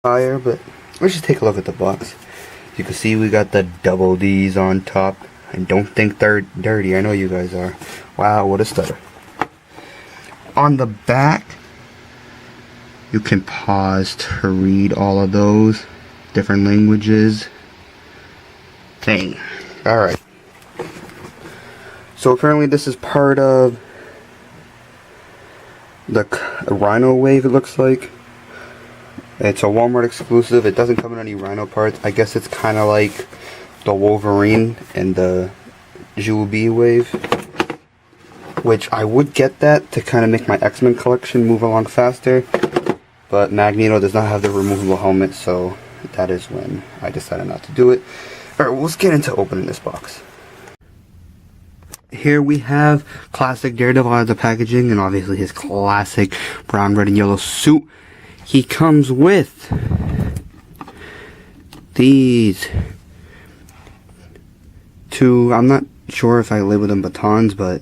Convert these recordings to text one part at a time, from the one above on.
Higher, but let's just take a look at the box. You can see we got the double D's on top. And don't think they're dirty. I know you guys are. Wow, what a stutter. On the back, you can pause to read all of those different languages. Dang. Alright. So apparently this is part of the Rhino wave, it looks like. It's a Walmart exclusive. It doesn't come in any Rhino parts. I guess it's kind of like the Wolverine and the Jubilee wave, which I would get that to kind of make my X-Men collection move along faster, but Magneto does not have the removable helmet, so that is when I decided not to do it. Alright, well, let's get into opening this box. Here we have classic Daredevil as the packaging, and obviously his classic brown, red, and yellow suit. He comes with these two, I'm not sure if I labeled them batons, but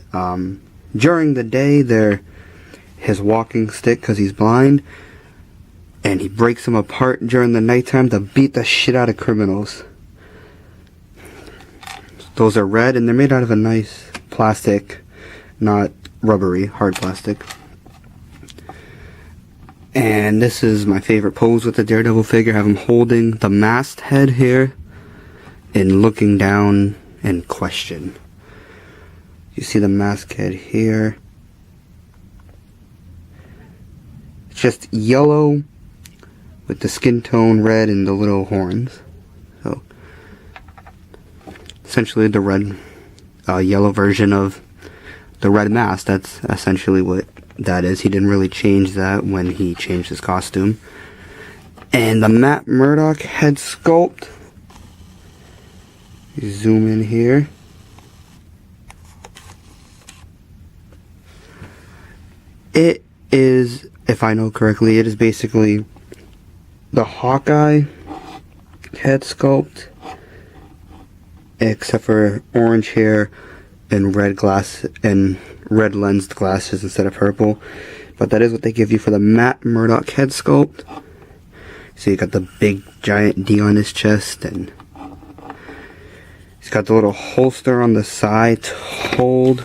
during the day they're his walking stick because he's blind, and he breaks them apart during the nighttime to beat the shit out of criminals. Those are red and they're made out of a nice plastic, not rubbery, hard plastic. And this is my favorite pose with the Daredevil figure. I have him holding the masthead here and looking down in question. You see the masthead here. It's just yellow with the skin tone red and the little horns. So essentially the red, yellow version of the red mask. That's essentially what that is. He didn't really change that when he changed his costume. And the Matt Murdock head sculpt. Zoom in here. It is, if I know correctly, it is basically the Hawkeye head sculpt, except for orange hair and red glass and red lensed glasses instead of purple. But that is what they give you for the Matt Murdock head sculpt. So you got the big giant D on his chest, and he's got the little holster on the side to hold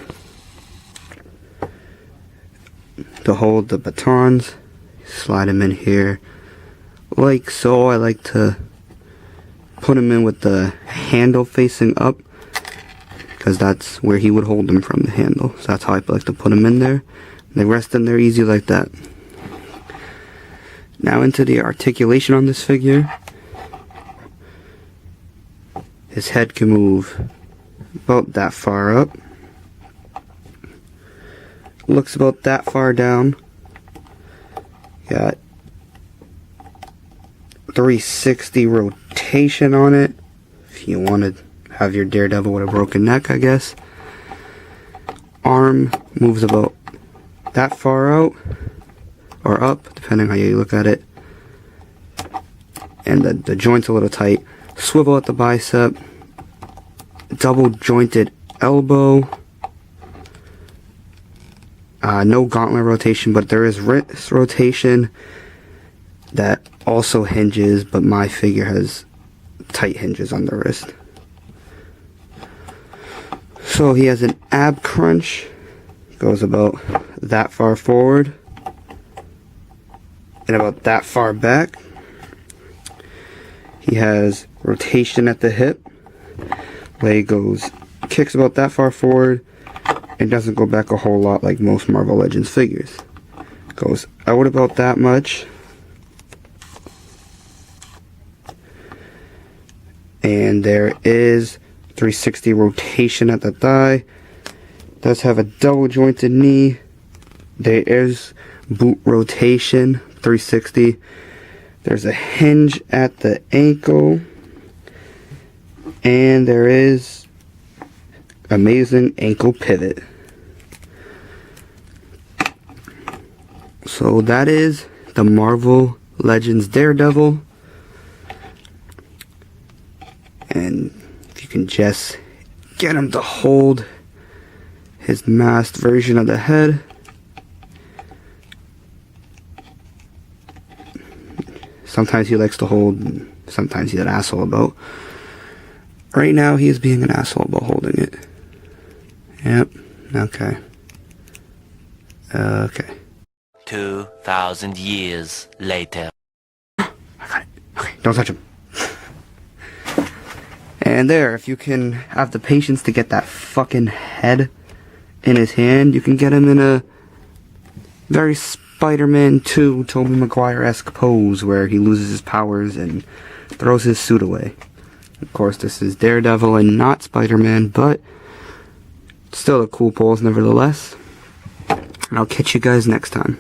the batons. Slide him in here like so. I like to put him in with the handle facing up, because that's where he would hold them from, the handle. So that's how I like to put them in there. They rest in there easy like that. Now into the articulation on this figure. His head can move about that far up. Looks about that far down. Got 360 rotation on it. If you want to have your Daredevil with a broken neck, I guess. Arm moves about that far out or up, depending how you look at it. And the joint's a little tight. Swivel at the bicep. Double jointed elbow. No gauntlet rotation, but there is wrist rotation that also hinges, but my figure has tight hinges on the wrist. So he has an ab crunch, goes about that far forward and about that far back. He has rotation at the hip. Leg goes, kicks about that far forward and doesn't go back a whole lot like most Marvel Legends figures. Goes out about that much. And there is 360 rotation at the thigh. Does have a double jointed knee. There is boot rotation, 360. There's a hinge at the ankle. And there is amazing ankle pivot. So that is the Marvel Legends Daredevil. And if you can just get him to hold his masked version of the head. Sometimes he likes to hold, and sometimes he's an asshole about. Right now, he is being an asshole about holding it. Yep. Okay. Okay. 2,000 years later. I got it. Okay, don't touch him. And there, if you can have the patience to get that fucking head in his hand, you can get him in a very Spider-Man 2 Tobey Maguire-esque pose where he loses his powers and throws his suit away. Of course, this is Daredevil and not Spider-Man, but still a cool pose nevertheless. And I'll catch you guys next time.